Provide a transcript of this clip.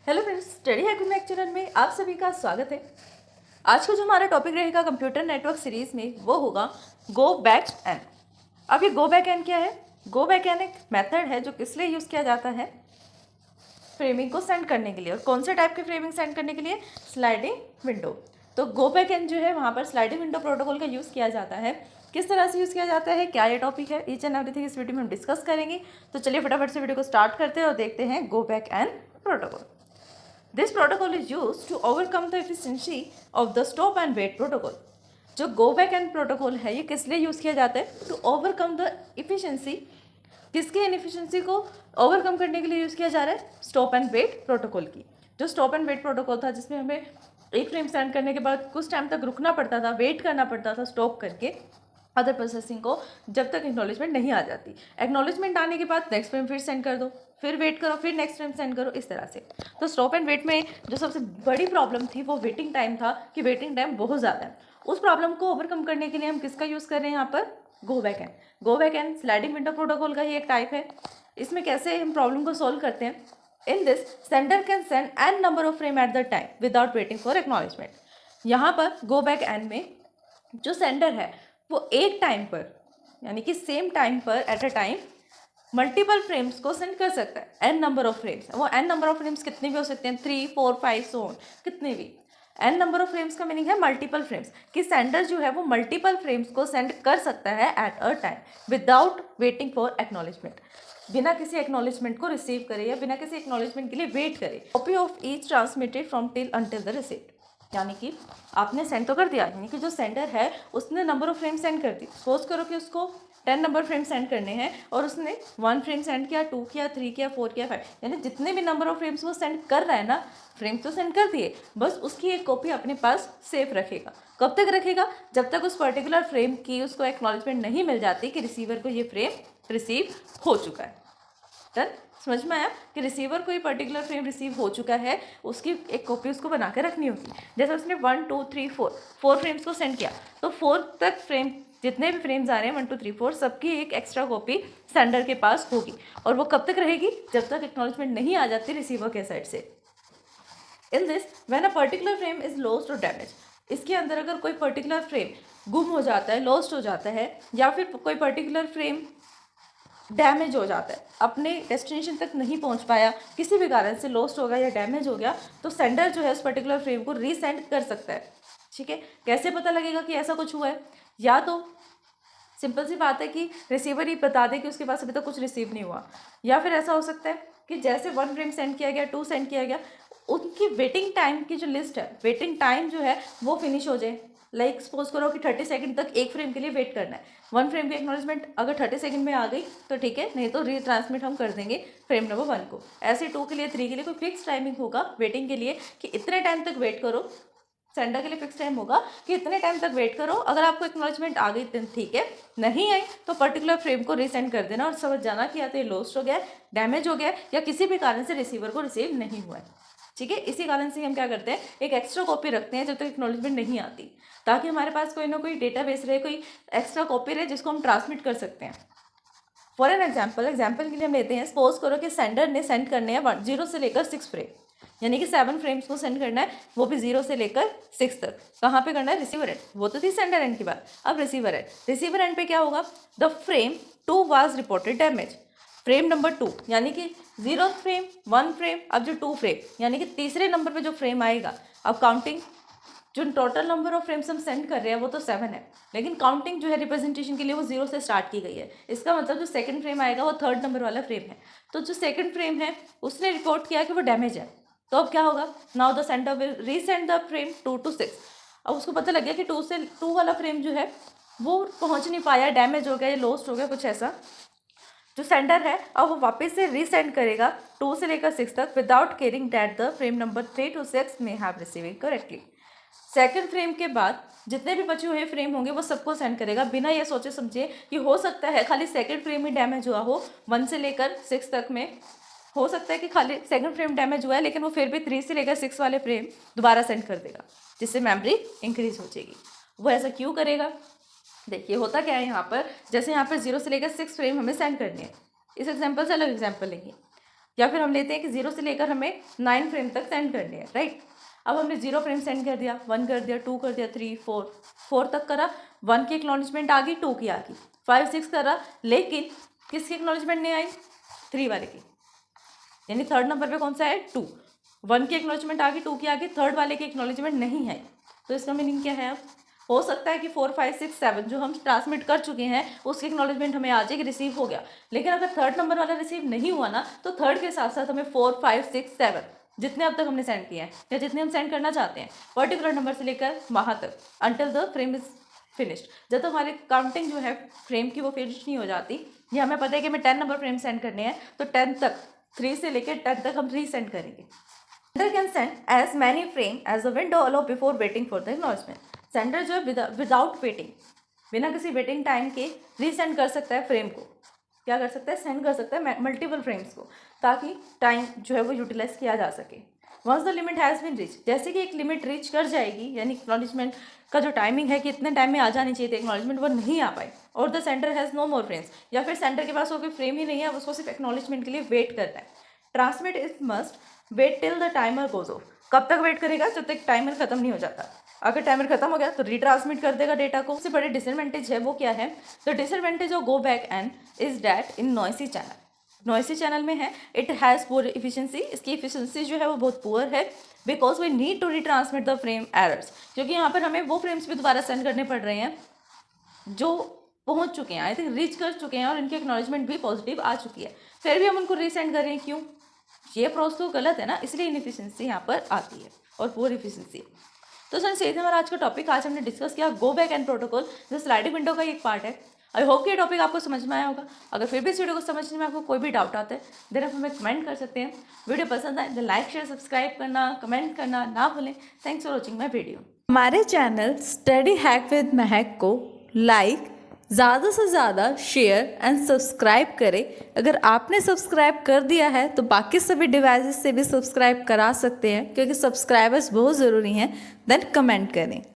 Hello friends, study hack with Mac channel में आप सभी का स्वागत है। आज का जो हमारा टॉपिक रहेगा कंप्यूटर नेटवर्क सीरीज में वो होगा गो बैक एन। अब ये गो बैक एन क्या है? गो बैक एन एक मेथड है जो किस लिए यूज़ किया जाता है? फ्रेमिंग को सेंड करने के लिए। और कौन से टाइप की फ्रेमिंग सेंड करने के लिए? Sliding window. तो गो बैक एन जो है वहाँ पर स्लाइडिंग विंडो प्रोटोकॉल का यूज़ किया जाता है। किस तरह से यूज़ किया जाता है, क्या ये टॉपिक है, ईच एंड एवरीथिंग इस वीडियो में हम डिस्कस करेंगे। तो चलिए फटाफट से वीडियो को स्टार्ट करते हैं और देखते हैं go back N protocol. This protocol is used to overcome the efficiency of the stop and wait protocol. जो go back and protocol है ये किस लिए यूज़ किया जाता है? To overcome the efficiency, किसकी इनएफिशिएंसी को ओवरकम करने के लिए यूज़ किया जा रहा है? स्टॉप एंड वेट प्रोटोकॉल की। जो स्टॉप एंड वेट प्रोटोकॉल था जिसमें हमें एक फ्रेम सेंड करने के बाद कुछ टाइम तक रुकना पड़ता था, वेट करना पड़ता था स्टॉप करके अदर प्रोसेसिंग को, जब तक एक्नॉलेजमेंट नहीं आ जाती। एक्नॉलेजमेंट आने के बाद नेक्स्ट फ्रेम फिर सेंड कर दो, फिर वेट करो, फिर नेक्स्ट फ्रेम सेंड करो, इस तरह से। तो स्टॉप एंड वेट में जो सबसे बड़ी प्रॉब्लम थी वो वेटिंग टाइम था कि वेटिंग टाइम बहुत ज़्यादा है। उस प्रॉब्लम को ओवरकम करने के लिए हम किसका यूज़ कर रहे हैं यहाँ पर? Go back N. Go back N sliding window protocol का ही एक टाइप है। इसमें कैसे हम प्रॉब्लम को सॉल्व करते हैं? In this sender can send an number of frame at the time without waiting for acknowledgement. यहाँ पर गो बैक एन में जो सेंडर है वो एक टाइम पर, यानी कि सेम टाइम पर at a time multiple frames को सेंड कर सकता है। एन नंबर ऑफ फ्रेम्स, वो एन नंबर ऑफ फ्रेम्स कितने भी हो सकते हैं, 3, 4, 5 सो ऑन, कितने भी। एन नंबर ऑफ फ्रेम्स का मीनिंग है मल्टीपल फ्रेम्स, कि सेंडर जो है वो मल्टीपल फ्रेम्स को सेंड कर सकता है at a time without waiting for acknowledgement, बिना किसी एक्नॉलेजमेंट को रिसीव करे या बिना किसी एक्नॉलेजमेंट के लिए वेट करे। Copy of each transmitted from till until the receipt, यानी कि आपने सेंड तो कर दिया, यानी कि जो सेंडर है उसने नंबर ऑफ फ्रेम सेंड कर दी। सपोज करो कि उसको 10 नंबर फ्रेम सेंड करने हैं और उसने 1 फ्रेम सेंड किया, 2 किया, 3 किया, 4 किया, 5, यानी जितने भी नंबर ऑफ फ्रेम्स वो सेंड कर रहा है ना, फ्रेम तो सेंड कर दिए, बस उसकी एक कॉपी अपने पास सेफ रखेगा। कब तक रखेगा? जब तक उस पर्टिकुलर फ्रेम की उसको एक्नॉलेजमेंट नहीं मिल जाती कि रिसीवर को ये फ्रेम रिसीव हो चुका है। डन? समझ में आया कि रिसीवर को ये पर्टिकुलर फ्रेम रिसीव हो चुका है, उसकी एक कॉपी उसको बना के रखनी होगी। जैसे उसने 1, 2, 3, 4 फ्रेम्स को सेंड किया, तो 4 तक फ्रेम, जितने भी फ्रेम्स आ रहे हैं 1, 2, 3, 4, सबकी एक एक्स्ट्रा कॉपी सेंडर के पास होगी। और वो कब तक रहेगी? जब तक एक्नॉलेजमेंट नहीं आ जाती रिसीवर के साइड से। In this when a particular frame is lost और डैमेज, इसके अंदर अगर कोई पर्टिकुलर फ्रेम गुम हो जाता है, लॉस्ट हो जाता है, या फिर कोई पर्टिकुलर फ्रेम डैमेज हो जाता है, अपने डेस्टिनेशन तक नहीं पहुंच पाया, किसी भी कारण से लॉस्ट हो गया या डैमेज हो गया, तो सेंडर जो है उस पर्टिकुलर फ्रेम को रीसेंड कर सकता है। ठीक है? कैसे पता लगेगा कि ऐसा कुछ हुआ है? या तो सिंपल सी बात है कि रिसीवर ही बता दे कि उसके पास अभी तक कुछ रिसीव नहीं हुआ, या फिर ऐसा हो सकता है कि जैसे 1 फ्रेम सेंड किया गया, 2 सेंड किया गया, उनकी वेटिंग टाइम की जो लिस्ट है, वेटिंग टाइम जो है वो फिनिश हो जाए। लाइक सपोज करो कि 30 सेकंड तक एक फ्रेम के लिए वेट करना है। 1 फ्रेम की एक्नॉलेजमेंट अगर 30 सेकंड में आ गई तो ठीक है, नहीं तो रीट्रांसमिट हम कर देंगे फ्रेम नंबर 1 को। ऐसे 2 के लिए, 3 के लिए कोई फिक्स टाइमिंग होगा वेटिंग के लिए कि इतने टाइम तक वेट करो। सेंडर के लिए फिक्स टाइम होगा कि इतने टाइम तक वेट करो, अगर आपको एक्नॉलेजमेंट आ गई तो ठीक है, नहीं आई तो पर्टिकुलर फ्रेम को रीसेंड कर देना और समझ जाना कि या तो ये लॉस्ट हो गया, डैमेज हो गया, या किसी भी कारण से रिसीवर को रिसीव नहीं हुआ है। ठीक है? इसी कारण से हम क्या करते हैं, एक एक्स्ट्रा कॉपी रखते हैं जब तक एक्नॉलेजमेंट नहीं आती, ताकि हमारे पास कोई ना कोई डेटाबेस रहे, कोई एक्स्ट्रा कॉपी रहे जिसको हम ट्रांसमिट कर सकते हैं। फॉर एन एग्जाम्पल के लिए हम लेते हैं, सपोज करो कि सेंडर ने सेंड करने हैं 0 से लेकर 6 फ्रेम, यानी कि 7 फ्रेम्स को सेंड करना है, वो भी 0 से लेकर 6 तक। कहाँ पे करना है? Receiver and. वो तो थी सेंडर एंड की बात, अब रिसीवर एंड। रिसीवर एंड पे क्या होगा? The frame 2 was reported damage. Frame number 2, यानी कि 0 फ्रेम, 1 फ्रेम, अब जो 2 फ्रेम, यानी कि तीसरे नंबर पे जो फ्रेम आएगा। अब काउंटिंग, जो टोटल नंबर ऑफ फ्रेम्स हम सेंड कर रहे हैं वो तो 7 है, लेकिन काउंटिंग जो है रिप्रेजेंटेशन के लिए वो 0 से स्टार्ट की गई है। इसका मतलब जो सेकंड फ्रेम आएगा वो 3rd नंबर वाला फ्रेम है। तो जो सेकंड फ्रेम है उसने रिपोर्ट किया कि वो डैमेज है, तो अब क्या होगा? Now the sender will resend the frame 2 to 6। अब उसको पता लग गया कि 2 वाला फ्रेम जो है वो पहुंच नहीं पाया, डैमेज हो गया या लॉस्ट हो गया, कुछ ऐसा। जो सेंडर है अब वो वापस से रीसेंड करेगा 2 से लेकर 6 तक without caring that the frame number 3 to 6 में have receiving correctly. Second frame के बाद जितने भी बचे हुए फ्रेम होंगे वो सबको सेंड करेगा, बिना ये सोचे समझे कि हो सकता है खाली सेकंड फ्रेम ही डैमेज हुआ हो। 1 से लेकर 6 तक में हो सकता है कि खाली सेकंड फ्रेम डैमेज हुआ है, लेकिन वो फिर भी 3 से लेकर 6 वाले फ्रेम दोबारा सेंड कर देगा, जिससे मेमोरी इंक्रीज हो जाएगी। वो ऐसा क्यों करेगा? देखिए होता क्या है यहाँ पर, जैसे यहाँ पर 0 से लेकर 6 फ्रेम हमें सेंड करनी है। इस एग्जाम्पल से अलग एग्जाम्पल लेंगे। या फिर हम लेते हैं कि 0 से लेकर हमें 9 फ्रेम तक सेंड करने हैं, राइट। अब हमने 0 फ्रेम सेंड कर दिया, 1 कर दिया, 2 कर दिया, 3, 4 तक करा, 1 की एक्नॉलेजमेंट आ गई, 2 की आ गई, 5, 6 करा, लेकिन किसकी एक्नॉलेजमेंट नहीं आई? 3 वाले की, यानी थर्ड नंबर पे कौन सा है? 2। 1 की एक्नॉलेजमेंट आ गई, 2 की आ गई, थर्ड वाले की एक्नॉलेजमेंट नहीं है। तो इसका मीनिंग क्या है? अब हो सकता है कि 4, 5, 6, 7 जो हम ट्रांसमिट कर चुके हैं उसकी एक्नॉलेजमेंट हमें आ जाएगी, रिसीव हो गया, लेकिन अगर थर्ड नंबर वाला रिसीव नहीं हुआ ना, तो थर्ड के साथ साथ हमें 4, 5, 6, 7 जितने अब तक हमने सेंड किए हैं या जितने हम सेंड करना चाहते हैं पर्टिकुलर नंबर से लेकर वहाँ तक, until the frame is finished, जब तक हमारी काउंटिंग जो है फ्रेम की वो फिनिश नहीं हो जाती, या हमें पता है कि हमें 10 नंबर फ्रेम सेंड करने हैं, तो 10 तक, 3 से लेकर 10 तक हम रीसेंड करेंगे। Sender can send as many frame as the window allow before waiting for the acknowledgement। Sender जो है विदाउट वेटिंग, बिना किसी वेटिंग टाइम के रीसेंड कर सकता है फ्रेम को, क्या कर सकता है? सेंड कर सकता है मल्टीपल फ्रेम्स को, ताकि टाइम जो है वो यूटिलाइज किया जा सके। Once the limit has been reach, जैसे कि एक लिमिट रीच कर जाएगी, यानी एक्नॉलेजमेंट का जो टाइमिंग है कि इतने टाइम में आ जानी चाहिए थी एक्नॉलेजमेंट, वो नहीं आ पाए, और the sender has no more frames, या फिर सेंडर के पास वो कोई फ्रेम ही नहीं है, उसको सिर्फ एक्नॉलेजमेंट के लिए वेट करना है। Transmit is must wait till the timer goes off, कब तक वेट करेगा? जब तक टाइमर खत्म नहीं हो जाता। अगर टाइमर खत्म हो गया तो रीट्रांसमिट कर देगा डेटा को। सबसे बड़ी डिसएडवांटेज है वो क्या है? The disadvantage of go back N is that in noisy channel, noisy channel में है, इट हैज़ पुअर इफिशिएंसी, इसकी इफिशिएंसी जो है वो बहुत पुअर है, because we need to retransmit the frame errors, क्योंकि यहाँ पर हमें वो फ्रेम्स भी दोबारा सेंड करने पड़ रहे हैं जो पहुँच चुके हैं, आई थिंक रीच कर चुके हैं, और इनकी एक्नॉलेजमेंट भी पॉजिटिव आ चुकी है, फिर भी हम उनको रीसेंड कर रहे हैं, क्यों? ये प्रोसेस तो गलत है ना, इसलिए इनएफिशिएंसी यहाँ पर आती है, और पुअर इफिशिएंसी। तो सर यही था हमारा आज का टॉपिक। आज हमने डिस्कस किया गो बैक एंड प्रोटोकॉल, जो स्लाइडिंग विंडो का एक पार्ट है। आई होप कि ये टॉपिक आपको समझ में आया होगा। अगर फिर भी इस वीडियो को समझने में आपको कोई भी डाउट आता है देन आप हमें कमेंट कर सकते हैं। वीडियो पसंद आए तो लाइक शेयर सब्सक्राइब करना, कमेंट करना ना भूलें। Thanks for watching my video. हमारे चैनल स्टडी हैक विद महक को लाइक, ज़्यादा से ज़्यादा शेयर एंड सब्सक्राइब करें। अगर आपने सब्सक्राइब कर दिया है तो बाकी सभी डिवाइसेस से भी सब्सक्राइब करा सकते हैं, क्योंकि सब्सक्राइबर्स बहुत ज़रूरी हैं। देन कमेंट करें।